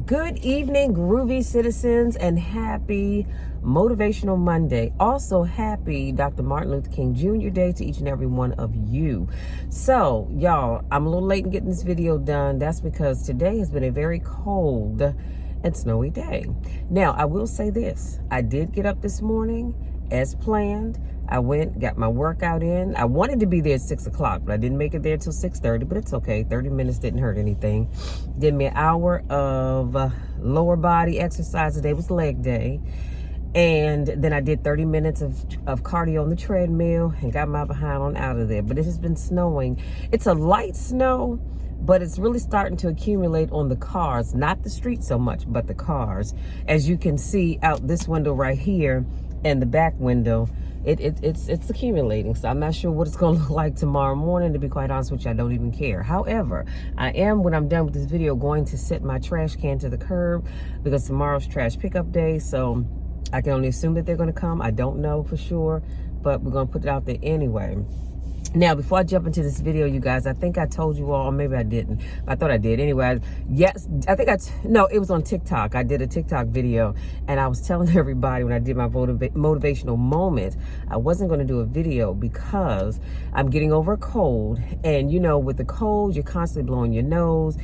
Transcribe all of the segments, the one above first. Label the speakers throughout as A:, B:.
A: Good evening, groovy citizens, and happy Motivational Monday. Also, happy Dr. Martin Luther King Jr. Day to each and every one of you. So, y'all, I'm a little late in getting this video done. That's because today has been a very cold and snowy day. Now, I will say this. I did get up this morning as planned. I went, got my workout in. I wanted to be there at 6 o'clock, but I didn't make it there till 6:30, but it's okay. 30 minutes didn't hurt anything. Did me an hour of lower body exercise. Today was leg day. And then I did 30 minutes of cardio on the treadmill and got my behind on out of there. But it has been snowing. It's a light snow, but it's really starting to accumulate on the cars. Not the street so much, but the cars. As you can see out this window right here and the back window, it's accumulating. So I'm not sure what it's going to look like tomorrow morning. To be quite honest with you, I don't even care. However, I am, when I'm done with this video, going to set my trash can to the curb because tomorrow's trash pickup day. So I can only assume that they're going to come. I don't know for sure, but we're going to put it out there anyway. Now, before I jump into this video, you guys, I think I told you all, or maybe I didn't. I thought I did. Anyway, yes, I think no, it was on TikTok. I did a TikTok video, and I was telling everybody when I did my motivational moment, I wasn't going to do a video because I'm getting over a cold. And, you know, with the cold, you're constantly blowing your nose.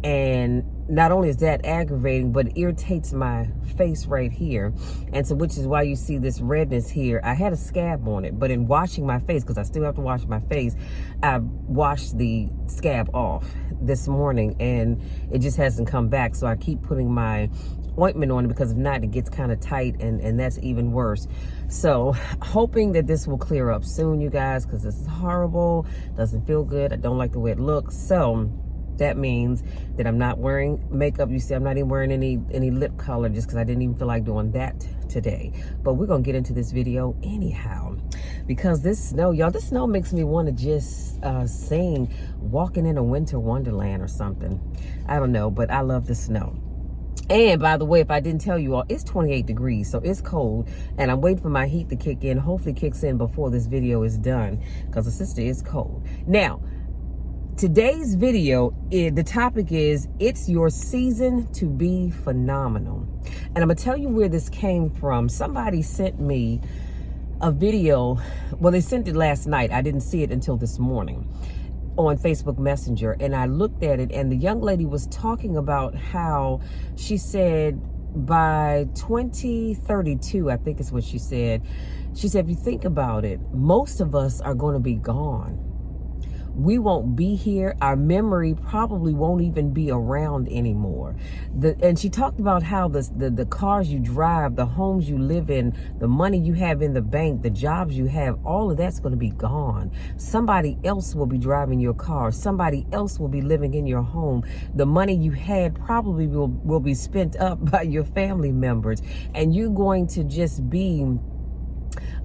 A: And not only is that aggravating, but it irritates my face right here. And so, which is why you see this redness here. I had a scab on it, but in washing my face, because I still have to wash my face, I washed the scab off this morning and it just hasn't come back. So I keep putting my ointment on it because if not, it gets kind of tight and that's even worse. So hoping that this will clear up soon, you guys, because this is horrible. Doesn't feel good. I don't like the way it looks. So that means that I'm not wearing makeup. You see, I'm not even wearing any lip color just because I didn't even feel like doing that today. But we're going to get into this video anyhow. Because this snow, y'all, this snow makes me want to just sing Walking in a Winter Wonderland or something. I don't know, but I love the snow. And by the way, if I didn't tell you all, it's 28 degrees, so it's cold. And I'm waiting for my heat to kick in. Hopefully kicks in before this video is done because the sister is cold. Now, today's video, the topic is, it's your season to be phenomenal. And I'm going to tell you where this came from. Somebody sent me a video. Well, they sent it last night. I didn't see it until this morning on Facebook Messenger. And I looked at it, and the young lady was talking about how she said by 2032, I think is what she said. She said, if you think about it, most of us are going to be gone. We won't be here. Our memory probably won't even be around anymore. And she talked about how the cars you drive, the homes you live in, the money you have in the bank, the jobs you have, all of that's going to be gone. Somebody else will be driving your car. Somebody else will be living in your home. The money you had probably will be spent up by your family members. And you're going to just be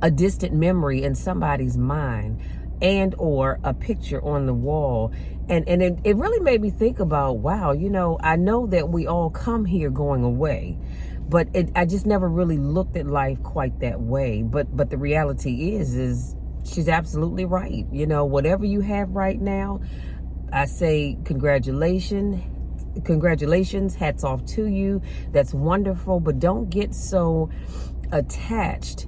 A: a distant memory in somebody's mind, and or a picture on the wall. And it really made me think about, wow, you know, I know that we all come here going away, but I just never really looked at life quite that way. But the reality is she's absolutely right. You know, whatever you have right now, I say congratulations, hats off to you. That's wonderful, but don't get so attached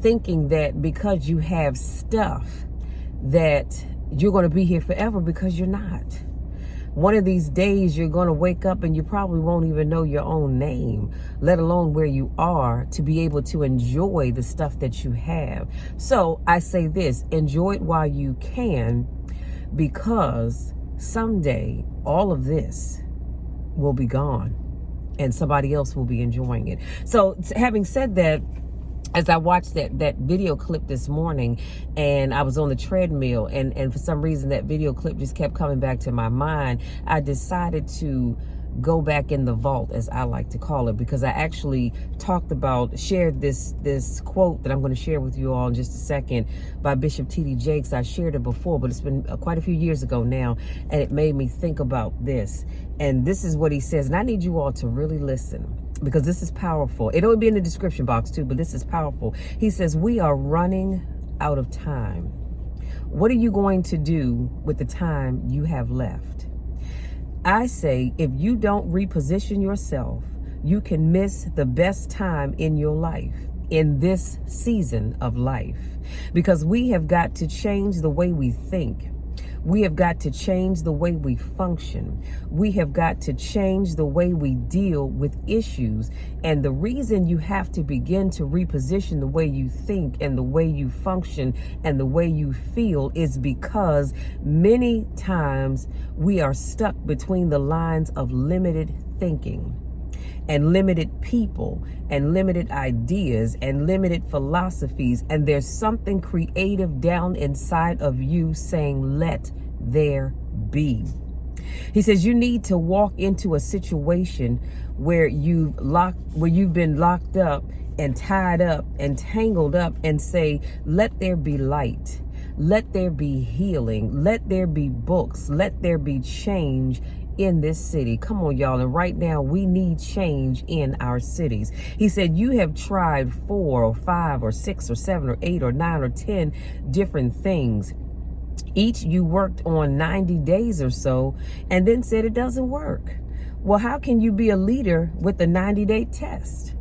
A: thinking that because you have stuff that you're going to be here forever, because you're not. One of these days you're going to wake up and you probably won't even know your own name, let alone where you are, to be able to enjoy the stuff that you have. So I say this, enjoy it while you can, because someday all of this will be gone and somebody else will be enjoying it. So having said that, as I watched that video clip this morning, and I was on the treadmill, and for some reason that video clip just kept coming back to my mind, I decided to go back in the vault, as I like to call it, because I actually shared this quote that I'm going to share with you all in just a second by Bishop T.D. Jakes. I shared it before, but it's been quite a few years ago now, and it made me think about this. And this is what he says, and I need you all to really listen, because this is powerful. It'll be in the description box too, but this is powerful. He says, we are running out of time. What are you going to do with the time you have left? I say, if you don't reposition yourself, you can miss the best time in your life, in this season of life, because we have got to change the way we think. We have got to change the way we function. We have got to change the way we deal with issues. And the reason you have to begin to reposition the way you think and the way you function and the way you feel is because many times we are stuck between the lines of limited thinking and limited people and limited ideas and limited philosophies. And there's something creative down inside of you saying, let there be. He says you need to walk into a situation where you've been locked up and tied up and tangled up and say, let there be light. Let there be healing. Let there be books. Let there be change in this city. Come on, y'all. And right now we need change in our cities. He said, you have tried 4 or 5 or 6 or 7 or 8 or 9 or 10 different things. Each you worked on 90 days or so and then said it doesn't work. Well, how can you be a leader with a 90-day test?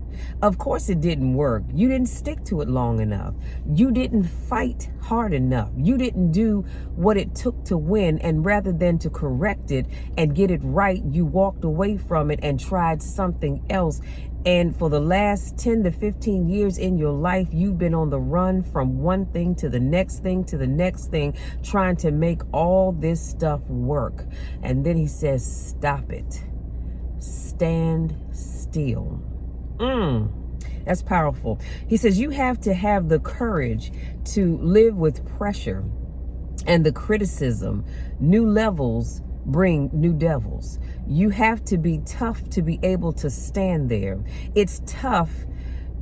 A: Of course it didn't work. You didn't stick to it long enough. You didn't fight hard enough. You didn't do what it took to win. And rather than to correct it and get it right, you walked away from it and tried something else. And for the last 10 to 15 years in your life, you've been on the run from one thing to the next thing to the next thing, trying to make all this stuff work. And then he says, stop it. Stand still. That's powerful. He says you have to have the courage to live with pressure and the criticism. New levels bring new devils. You have to be tough to be able to stand there. It's tough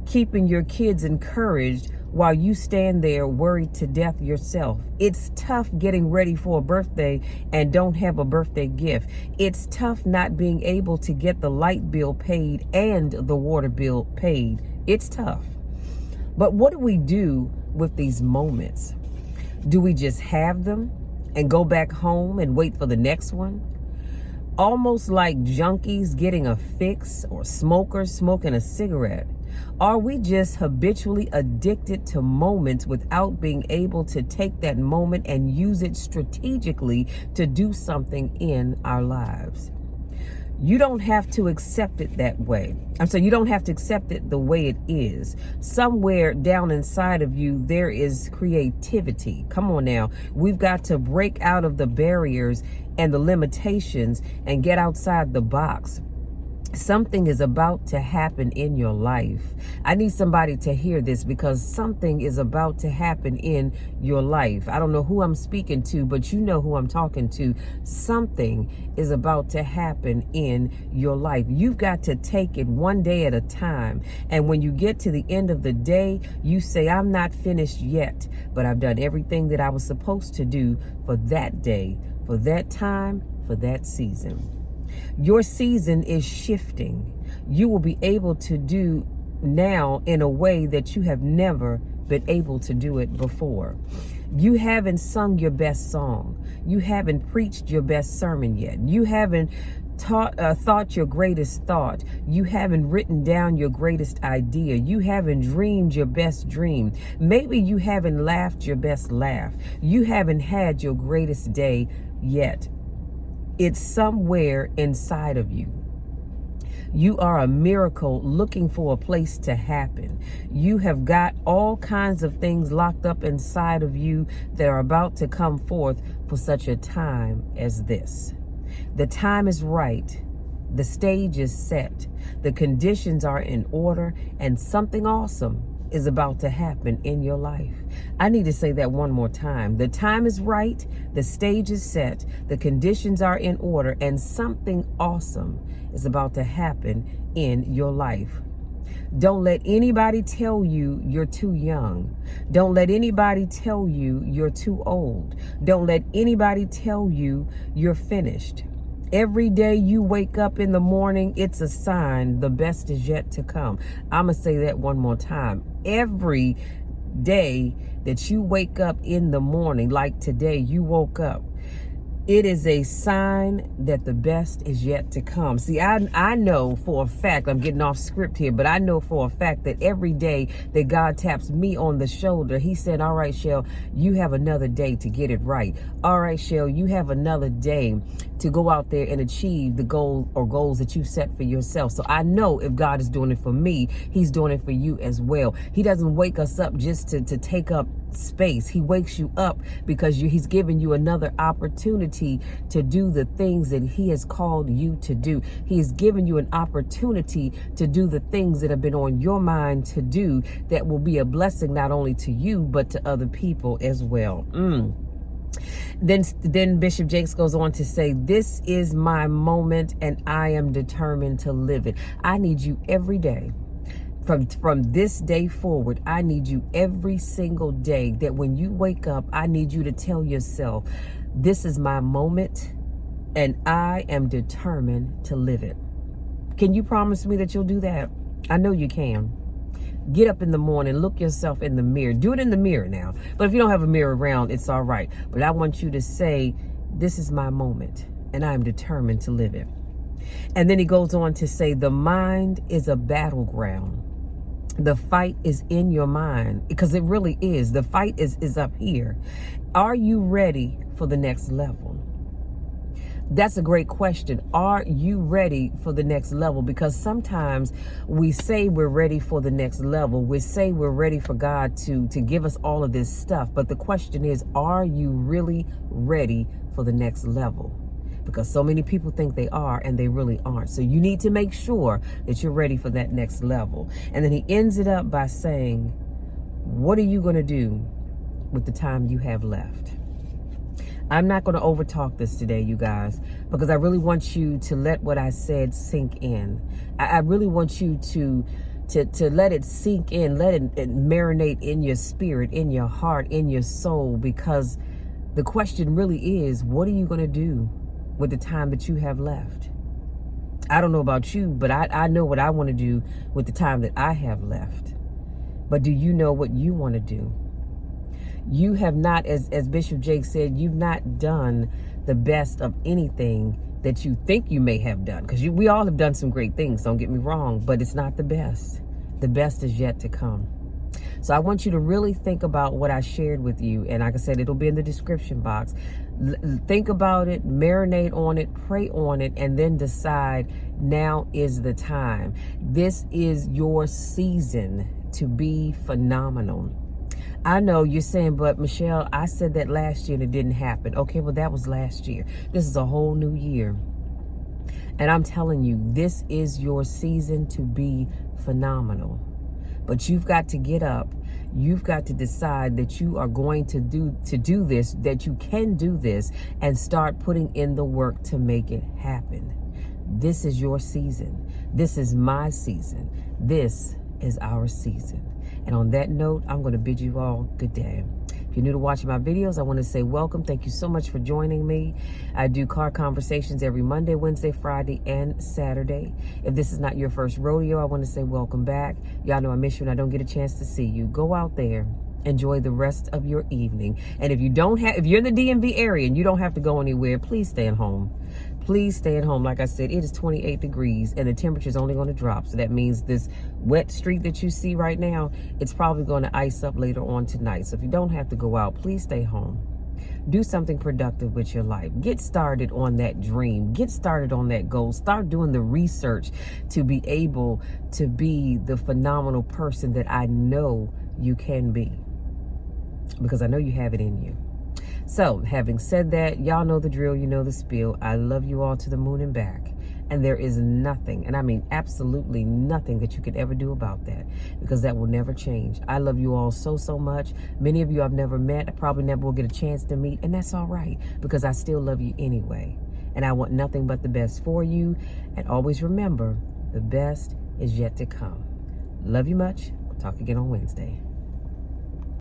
A: keeping your kids encouraged while you stand there worried to death yourself. It's tough getting ready for a birthday and don't have a birthday gift. It's tough not being able to get the light bill paid and the water bill paid. It's tough. But what do we do with these moments? Do we just have them and go back home and wait for the next one? Almost like junkies getting a fix or smokers smoking a cigarette. Are we just habitually addicted to moments without being able to take that moment and use it strategically to do something in our lives? You don't have to accept it that way. You don't have to accept it the way it is. Somewhere down inside of you, there is creativity. Come on now. We've got to break out of the barriers and the limitations and get outside the box. Something is about to happen in your life. I need somebody to hear this because something is about to happen in your life. I don't know who I'm speaking to, but you know who I'm talking to. Something is about to happen in your life. You've got to take it one day at a time. And when you get to the end of the day, you say, I'm not finished yet, but I've done everything that I was supposed to do for that day, for that time, for that season. Your season is shifting. You will be able to do now in a way that you have never been able to do it before. You haven't sung your best song. You haven't preached your best sermon yet. You haven't thought your greatest thought. You haven't written down your greatest idea. You haven't dreamed your best dream. Maybe you haven't laughed your best laugh. You haven't had your greatest day yet. It's somewhere inside of you. You are a miracle looking for a place to happen. You have got all kinds of things locked up inside of you that are about to come forth for such a time as this. The time is right. The stage is set. The conditions are in order, and something awesome is about to happen in your life. I need to say that one more time. The time is right. The stage is set. The conditions are in order, and something awesome is about to happen in your life. Don't let anybody tell you you're too young. Don't let anybody tell you you're too old. Don't let anybody tell you you're finished. Every day you wake up in the morning, it's a sign the best is yet to come. I'm going to say that one more time. Every day that you wake up in the morning, like today, you woke up. It is a sign that the best is yet to come. See, I know for a fact, I'm getting off script here, but I know for a fact that every day that God taps me on the shoulder, he said, all right, Shell, you have another day to get it right. All right, Shell, you have another day to go out there and achieve the goal or goals that you set for yourself. So I know if God is doing it for me, he's doing it for you as well. He doesn't wake us up just to take up space. He wakes you up because he's giving you another opportunity to do the things that he has called you to do. He has given you an opportunity to do the things that have been on your mind to do that will be a blessing not only to you but to other people as well. Then Bishop Jakes goes on to say, this is my moment and I am determined to live it. I need you every day. From this day forward, I need you every single day that when you wake up, I need you to tell yourself, this is my moment and I am determined to live it. Can you promise me that you'll do that? I know you can. Get up in the morning, look yourself in the mirror. Do it in the mirror now. But if you don't have a mirror around, it's all right. But I want you to say, this is my moment and I am determined to live it. And then he goes on to say, the mind is a battleground. The fight is in your mind, because it really is. The fight is up here. Are you ready for the next level? That's a great question. Are you ready for the next level? Because sometimes we say we're ready for the next level. We say we're ready for God to give us all of this stuff. But the question is, are you really ready for the next level? Because so many people think they are and they really aren't. So you need to make sure that you're ready for that next level. And then he ends it up by saying, what are you going to do with the time you have left? I'm not going to overtalk this today, you guys, because I really want you to let what I said sink in. I really want you to let it sink in, let it marinate in your spirit, in your heart, in your soul, because the question really is, what are you going to do with the time that you have left? I don't know about you, but I know what I want to do with the time that I have left. But do you know what you want to do? You have not, as Bishop Jake said, you've not done the best of anything that you think you may have done. Because we all have done some great things, don't get me wrong, but it's not the best. The best is yet to come. So I want you to really think about what I shared with you. And like I said, it'll be in the description box. Think about it, marinate on it, pray on it, and then decide now is the time. This is your season to be phenomenal. I know you're saying, but Michelle, I said that last year and it didn't happen. Okay, well, that was last year. This is a whole new year. And I'm telling you, this is your season to be phenomenal. But you've got to get up. You've got to decide that you are going to do this, that you can do this, and start putting in the work to make it happen. This is your season. This is my season. This is our season. And on that note, I'm going to bid you all good day. If you're new to watching my videos, I want to say welcome. Thank you so much for joining me. I do car conversations every Monday, Wednesday, Friday, and Saturday. If this is not your first rodeo, I want to say welcome back. Y'all know I miss you and I don't get a chance to see you. Go out there. Enjoy the rest of your evening. And if you're in the DMV area and you don't have to go anywhere, please stay at home. Please stay at home. Like I said, it is 28 degrees and the temperature is only going to drop. So that means this wet street that you see right now, it's probably going to ice up later on tonight. So if you don't have to go out, please stay home. Do something productive with your life. Get started on that dream. Get started on that goal. Start doing the research to be able to be the phenomenal person that I know you can be. Because I know you have it in you. So, having said that, y'all know the drill, you know the spiel. I love you all to the moon and back. And there is nothing, and I mean absolutely nothing that you could ever do about that, because that will never change. I love you all so, so much. Many of you I've never met. I probably never will get a chance to meet, and that's all right, because I still love you anyway. And I want nothing but the best for you. And always remember, the best is yet to come. Love you much. We'll talk again on Wednesday.